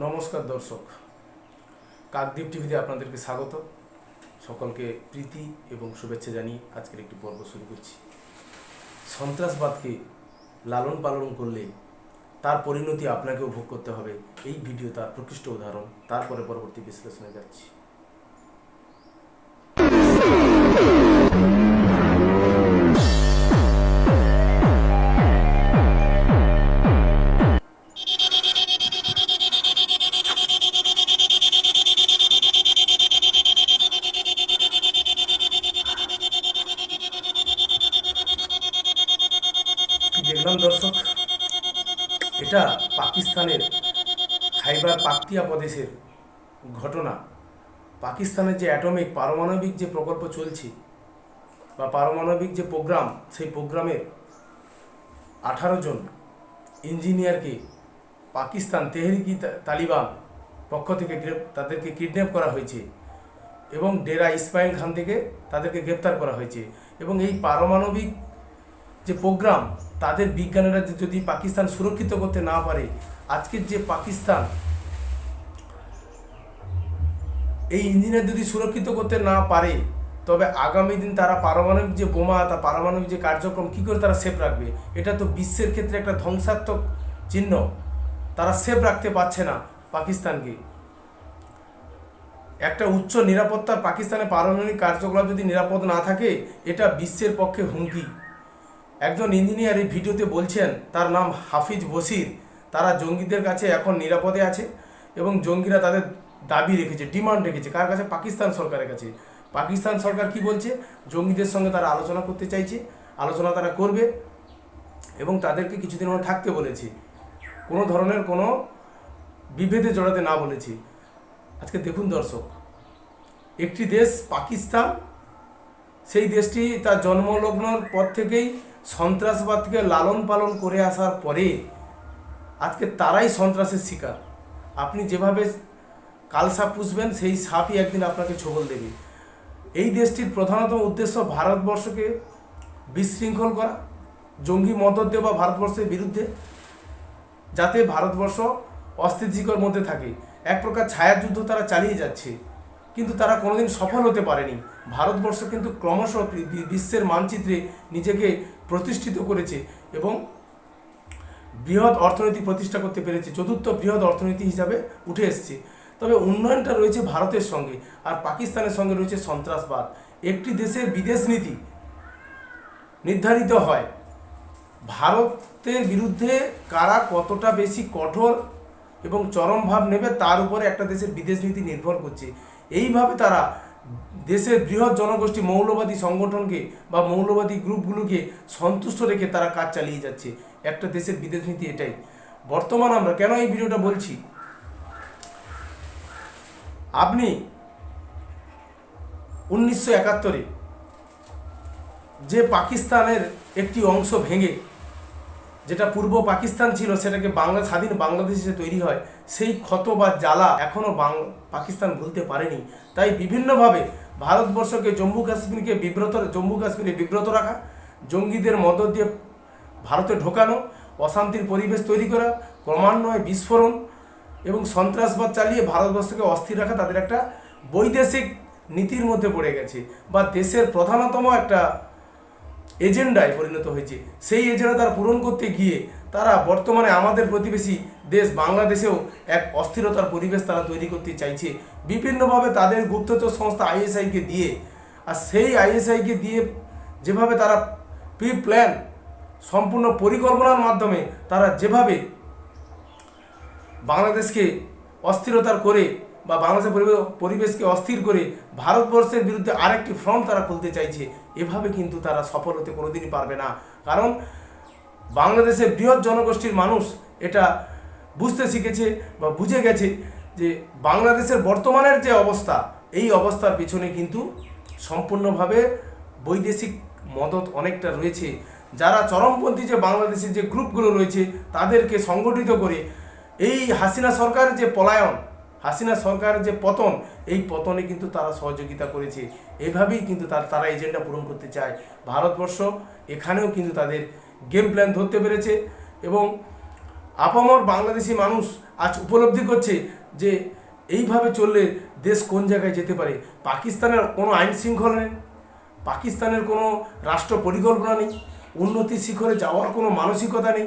নমস্কার দর্শক, কাকদ্বীপ টিভিতে আপনাদেরকে স্বাগত। সকলকে প্রীতি এবং শুভেচ্ছা জানিয়ে আজকের একটি পর্ব শুরু করছি। সন্ত্রাসবাদকে লালন পালন করলে তার পরিণতি আপনাকেও ভোগ করতে হবে। এই ভিডিও তার প্রকৃষ্ট উদাহরণ। তারপরে পরবর্তী বিশ্লেষণে যাচ্ছি। দেখলাম দর্শক, এটা পাকিস্তানের খাইবার পাখতুনখোয়া প্রদেশের ঘটনা। পাকিস্তানের যে পারমাণবিক যে প্রকল্প চলছে বা পারমাণবিক যে প্রোগ্রাম, সেই প্রোগ্রামের 18 জন ইঞ্জিনিয়ারকে পাকিস্তান তেহরিকি তালিবান পক্ষ থেকে তাদেরকে কিডন্যাপ করা হয়েছে এবং ডেরা ইসমাইল খান থেকে তাদেরকে গ্রেপ্তার করা হয়েছে। এবং এই পারমাণবিক যে প্রোগ্রাম, তাদের বিজ্ঞানীরা যদি পাকিস্তান সুরক্ষিত করতে না পারে, আজকের যে পাকিস্তান এই ইঞ্জিনিয়ার যদি সুরক্ষিত করতে না পারে, তবে আগামী দিন তারা পারমাণবিক যে বোমা, তা পারমাণবিক যে কার্যক্রম কী করে তারা সেফ রাখবে? এটা তো বিশ্বের ক্ষেত্রে একটা ধ্বংসাত্মক চিহ্ন। তারা সেফ রাখতে পারছে না পাকিস্তানকে। একটা উচ্চ নিরাপত্তার পাকিস্তানের পারমাণবিক কার্যকলাপ যদি নিরাপদ না থাকে, এটা বিশ্বের পক্ষে হুমকি। একজন ইঞ্জিনিয়ার এই ভিডিওতে বলছেন, তার নাম হাফিজ বশির, তারা জঙ্গিদের কাছে এখন নিরাপদে আছে এবং জঙ্গিরা তাদের দাবি রেখেছে, ডিমান্ড রেখেছে। কার কাছে? পাকিস্তান সরকারের কাছে। পাকিস্তান সরকার কি বলছে? জঙ্গিদের সঙ্গে তারা আলোচনা করতে চাইছে, আলোচনা তারা করবে এবং তাদেরকে কিছুদিন মধ্যে থাকতে বলেছে, কোনো ধরনের কোনো বিভেদে জড়াতে না বলেছে। আজকে দেখুন দর্শক, একটি দেশ পাকিস্তান, সেই দেশটি তার জন্মলগ্নর পর থেকেই সন্ত্রাসবাদকে লালন পালন করে আসার পরে আজকে তারাই সন্ত্রাসের শিকার। আপনি যেভাবে কালসাপ পুষবেন, সেই সাপই একদিন আপনাকে ছোবল দেবে। এই দেশটির প্রধানতম উদ্দেশ্য ভারতবর্ষকে বিশৃঙ্খল করা, জঙ্গি মদত দেওয়া ভারতবর্ষের বিরুদ্ধে, যাতে ভারতবর্ষ অস্থিতিশীল মধ্যে থাকে। এক প্রকার ছায়াযুদ্ধ তারা চালিয়ে যাচ্ছে, কিন্তু তারা কোনোদিন সফল হতে পারেনি। ভারতবর্ষ কিন্তু ক্রমশ বিশ্বের মানচিত্রে নিজেকে প্রতিষ্ঠিত করেছে এবং বৃহৎ অর্থনীতি প্রতিষ্ঠা করতে পেরেছে, চতুর্থ বৃহৎ অর্থনীতি হিসাবে উঠে এসছে। তবে উন্নয়নটা রয়েছে ভারতের সঙ্গে, আর পাকিস্তানের সঙ্গে রয়েছে সন্ত্রাসবাদ। একটি দেশের বিদেশ নীতি নির্ধারিত হয় ভারতের বিরুদ্ধে কারা কতটা বেশি কঠোর এবং চরম ভাব নেবে, তার উপরে একটা দেশের বিদেশ নীতি নির্ভর করছে। এইভাবে তারা দেশের বৃহৎ জনগোষ্ঠী মৌলবাদী সংগঠনকে বা মৌলবাদী গ্রুপগুলোকে সন্তুষ্ট রেখে তারা কাজ চালিয়ে যাচ্ছে। একটা দেশের বিদেশ নীতি এটাই। বর্তমান আমরা কেন এই ভিডিওটা বলছি, আপনি 1971-এ যে পাকিস্তানের একটি অংশ ভেঙে যেটা পূর্ব পাকিস্তান ছিল, সেটাকে স্বাধীন বাংলাদেশ হিসেবে তৈরি হয়, সেই ক্ষত বা জ্বালা এখনও পাকিস্তান ভুলতে পারেনি। তাই বিভিন্নভাবে ভারতবর্ষকে জম্মু কাশ্মীরে বিব্রত রাখা, জঙ্গিদের মদত দিয়ে ভারতে ঢোকানো, অশান্তির পরিবেশ তৈরি করা, ক্রমান্বয়ে বিস্ফোরণ এবং সন্ত্রাসবাদ চালিয়ে ভারতবর্ষকে অস্থির রাখা তাদের একটা বৈদেশিক নীতির মধ্যে পড়ে গেছে, বা দেশের প্রধানতম একটা এজেন্ডায় পরিণত হয়েছে। সেই এজেন্ডা তারা পূরণ করতে গিয়ে তারা বর্তমানে আমাদের প্রতিবেশী দেশ বাংলাদেশেও এক অস্থিরতার পরিবেশ তারা তৈরি করতে চাইছে বিভিন্নভাবে তাদের গুপ্তচর সংস্থা আইএসআইকে দিয়ে। আর সেই আইএসআইকে দিয়ে যেভাবে তারা প্রি প্ল্যান সম্পূর্ণ পরিকল্পনার মাধ্যমে তারা যেভাবে বাংলাদেশকে অস্থিরতার করে বা বাংলাদেশের পরিবেশকে অস্থির করে ভারতবর্ষের বিরুদ্ধে আরেকটি ফ্রন্ট তারা খুলতে চাইছে, এভাবে কিন্তু তারা সফল হতে কোনোদিনই পারবে না। কারণ বাংলাদেশের বৃহৎ জনগোষ্ঠীর মানুষ এটা বুঝতে শিখেছে বা বুঝে গেছে যে বাংলাদেশের বর্তমানের যে অবস্থা, এই অবস্থার পিছনে কিন্তু সম্পূর্ণভাবে বৈদেশিক মদত অনেকটা রয়েছে। যারা চরমপন্থী যে বাংলাদেশের যে গ্রুপগুলো রয়েছে, তাদেরকে সংগঠিত করে এই হাসিনা সরকারের যে পলায়ন, হাসিনা সরকারের যে পতন, এই পতনে কিন্তু তারা সহযোগিতা করেছে। এইভাবেই কিন্তু তারা এজেন্ডা পূরণ করতে চায়। ভারতবর্ষ এখানেও কিন্তু তাদের গেম প্ল্যান ধরতে পেরেছে এবং আপামর বাংলাদেশি মানুষ আজ উপলব্ধি করছে যে এইভাবে চললে দেশ কোন জায়গায় যেতে পারে। পাকিস্তানের কোনো আইন শৃঙ্খলা নেই, পাকিস্তানের কোনো রাষ্ট্র পরিকল্পনা নেই, উন্নতির শিখরে যাওয়ার কোনো মানসিকতা নেই,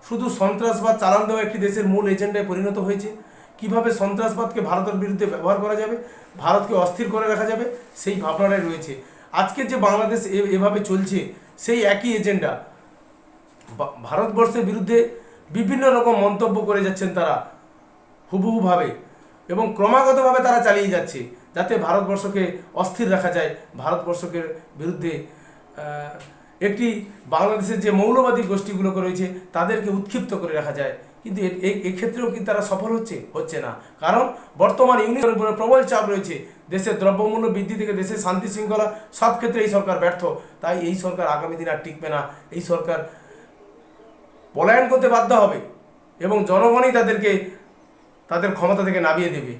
শুধু সন্ত্রাসবাদ চালান দেওয়া একটি দেশের মূল এজেন্ডায় পরিণত হয়েছে। কিভাবে সন্ত্রাসবাদকে ভারতের বিরুদ্ধে ব্যবহার করা যাবে, ভারতকে অস্থির করে রাখা যাবে, সেই ভাবনাটাই রয়েছে। আজকের যে বাংলাদেশ এভাবে চলছে, সেই একই এজেন্ডা। ভারতবর্ষের বিরুদ্ধে বিভিন্ন রকম মন্তব্য করে যাচ্ছেন তারা হুবহুভাবে, এবং ক্রমাগতভাবে তারা চালিয়ে যাচ্ছে যাতে ভারতবর্ষকে অস্থির রাখা যায়, ভারতবর্ষকে বিরুদ্ধে একটি বাংলাদেশের যে মৌলবাদী গোষ্ঠীগুলোকে রয়েছে তাদেরকে উৎক্ষিপ্ত করে রাখা যায়। কিন্তু এক্ষেত্রেও কি তারা সফল হচ্ছে না। কারণ বর্তমান ইউনিয়নের উপরে প্রবল চাপ রয়েছে, দেশের দ্রব্যমূল্য বৃদ্ধি থেকে দেশের শান্তি শৃঙ্খলা সব ক্ষেত্রে এই সরকার ব্যর্থ। তাই এই সরকার আগামী দিন আর টিকবে না, এই সরকার পলায়ন করতে বাধ্য হবে এবং জনগণই তাদেরকে তাদের ক্ষমতা থেকে নামিয়ে দেবে।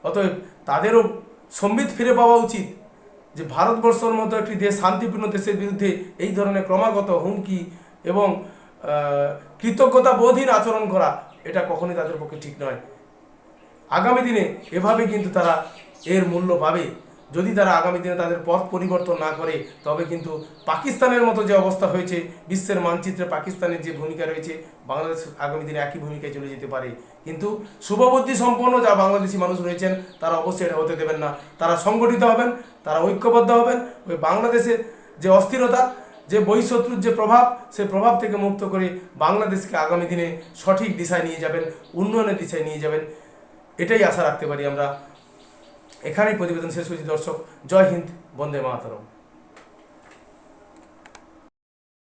অতএব তাদেরও সম্বিত ফিরে পাওয়া উচিত যে ভারতবর্ষের মতো একটি দেশ, শান্তিপূর্ণ দেশের বিরুদ্ধে এই ধরনের ক্রমাগত হুমকি এবং কৃতজ্ঞতা বোধহীন আচরণ করা, এটা কখনোই তাদের পক্ষে ঠিক নয়। আগামী দিনে এভাবে কিন্তু তারা এর মূল্য পাবে। যদি তারা আগামী দিনে তাদের পথ পরিবর্তন না করে, তবে কিন্তু পাকিস্তানের মতো যে অবস্থা হয়েছে, বিশ্বের মানচিত্রে পাকিস্তানের যে ভূমিকা রয়েছে, বাংলাদেশ আগামী দিনে একই ভূমিকায় চলে যেতে পারে। কিন্তু শুভবুদ্ধি সম্পন্ন যা বাংলাদেশি মানুষ রয়েছেন তারা অবশ্যই এটা হতে দেবেন না। তারা সংগঠিত হবেন, তারা ঐক্যবদ্ধ হবেন, ওই বাংলাদেশের যে অস্থিরতা, যে বহিঃশত্রুর যে প্রভাব, সেই প্রভাব থেকে মুক্ত করে বাংলাদেশকে আগামী দিনে সঠিক দিশায় নিয়ে যাবেন, উন্নয়নের দিশায় নিয়ে যাবেন, এটাই আশা রাখতে পারি আমরা। এখানেই প্রতিবেদন শেষ করছি দর্শক। জয় হিন্দ, বন্দে মাতরম।